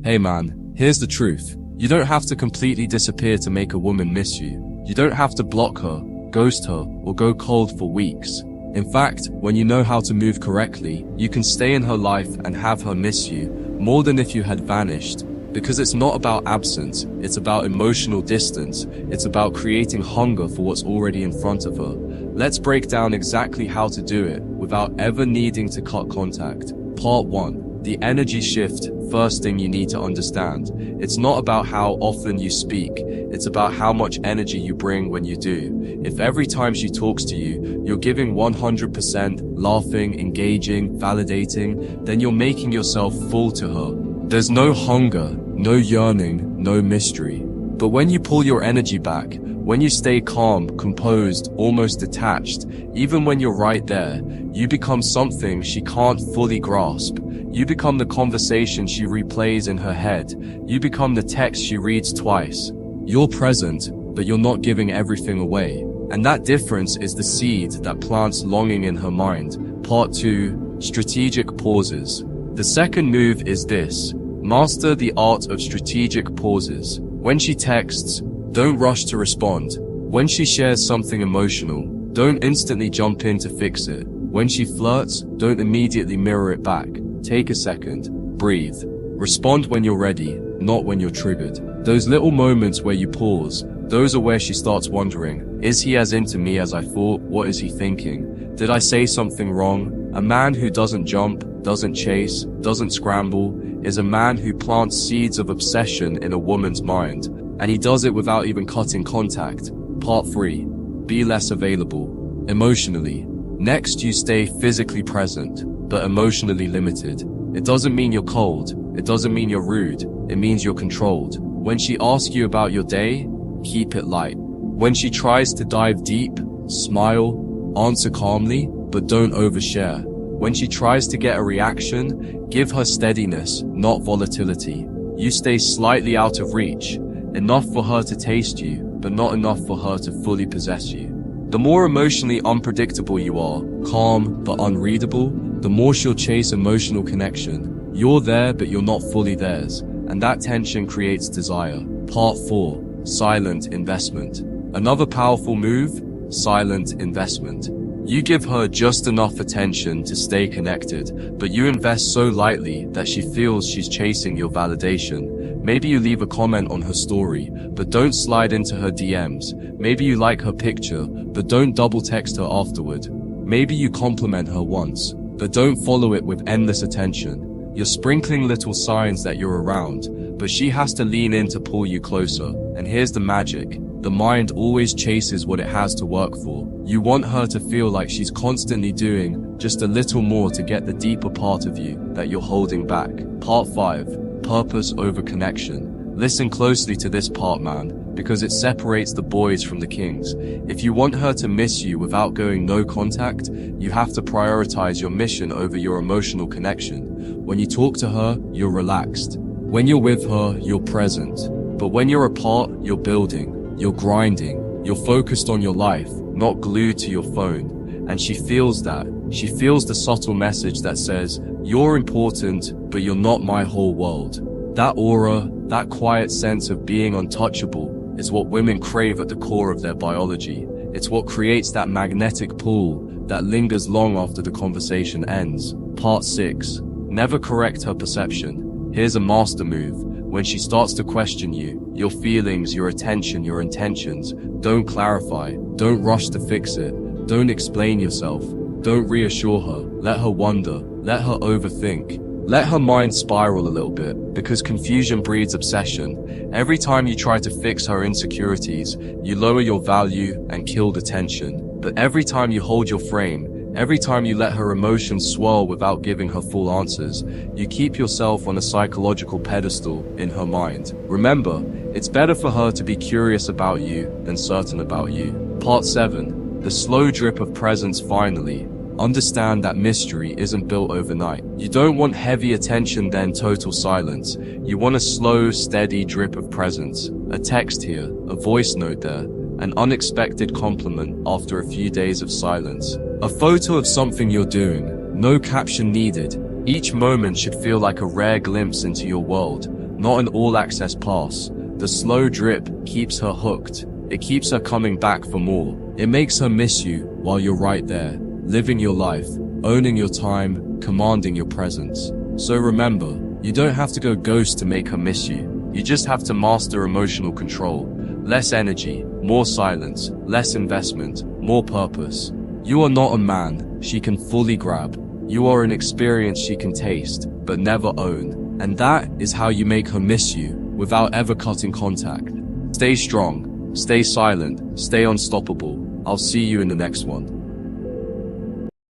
Hey man, here's the truth. You don't have to completely disappear to make a woman miss you. You don't have to block her, ghost her, or go cold for weeks. In fact, when you know how to move correctly, you can stay in her life and have her miss you more than if you had vanished. Because it's not about absence, it's about emotional distance. It's about creating hunger for what's already in front of her. Let's break down exactly how to do it without ever needing to cut contact. Part 1. The energy shift. First thing you need to understand. It's not about how often you speak. It's about how much energy you bring when you do. If every time she talks to you, you're giving 100%, laughing, engaging, validating, then you're making yourself full to her. There's no hunger, no yearning, no mystery. But when you pull your energy back, when you stay calm, composed, almost detached, even when you're right there, you become something she can't fully grasp. You become the conversation she replays in her head. You become the text she reads twice. You're present, but you're not giving everything away. And that difference is the seed that plants longing in her mind. Part 2. Strategic pauses. The second move is this. Master the art of strategic pauses. When she texts, don't rush to respond. When she shares something emotional, don't instantly jump in to fix it. When she flirts, don't immediately mirror it back. Take a second, breathe. Respond when you're ready, not when you're triggered. Those little moments where you pause, those are where she starts wondering, is he as into me as I thought? What is he thinking? Did I say something wrong? A man who doesn't jump, doesn't chase, doesn't scramble, is a man who plants seeds of obsession in a woman's mind. And he does it without even cutting contact. Part 3. Be less available. Emotionally. Next, you stay physically present, but emotionally limited. It doesn't mean you're cold. It doesn't mean you're rude. It means you're controlled. When she asks you about your day, keep it light. When she tries to dive deep, smile, answer calmly, but don't overshare. When she tries to get a reaction, give her steadiness, not volatility. You stay slightly out of reach, enough for her to taste you, but not enough for her to fully possess you. The more emotionally unpredictable you are, calm but unreadable, the more she'll chase emotional connection. You're there, but you're not fully theirs, and that tension creates desire. Part 4. Silent investment. Another powerful move, silent investment. You give her just enough attention to stay connected, but you invest so lightly that she feels she's chasing your validation. Maybe you leave a comment on her story, but don't slide into her DMs. Maybe you like her picture, but don't double text her afterward. Maybe you compliment her once, but don't follow it with endless attention. You're sprinkling little signs that you're around, but she has to lean in to pull you closer. And here's the magic. The mind always chases what it has to work for. You want her to feel like she's constantly doing just a little more to get the deeper part of you that you're holding back. Part 5. Purpose over connection. Listen closely to this part, man, because it separates the boys from the kings. If you want her to miss you without going no contact, you have to prioritize your mission over your emotional connection. When you talk to her, you're relaxed. When you're with her, you're present. But when you're apart, you're building, you're grinding, you're focused on your life, not glued to your phone. And she feels that. She feels the subtle message that says, you're important, but you're not my whole world. That aura, that quiet sense of being untouchable, is what women crave at the core of their biology. It's what creates that magnetic pull that lingers long after the conversation ends. Part 6. Never correct her perception. Here's a master move. When she starts to question you, your feelings, your attention, your intentions, don't clarify, don't rush to fix it, don't explain yourself, don't reassure her, let her wonder, let her overthink. Let her mind spiral a little bit, because confusion breeds obsession. Every time you try to fix her insecurities, you lower your value and kill the tension. But every time you hold your frame, every time you let her emotions swirl without giving her full answers, you keep yourself on a psychological pedestal in her mind. Remember, it's better for her to be curious about you than certain about you. Part 7. The slow drip of presence. Finally, understand that mystery isn't built overnight. You don't want heavy attention then total silence. You want a slow, steady drip of presence. A text here, a voice note there, an unexpected compliment after a few days of silence. A photo of something you're doing, no caption needed. Each moment should feel like a rare glimpse into your world. not an all-access pass. The slow drip keeps her hooked. It keeps her coming back for more. It makes her miss you while you're right there, living your life, owning your time, commanding your presence. So remember, you don't have to go ghost to make her miss you. You just have to master emotional control. Less energy, more silence, less investment, more purpose. You are not a man she can fully grab. You are an experience she can taste, but never own. And that is how you make her miss you without ever cutting contact. Stay strong, stay silent, stay unstoppable. I'll see you in the next one.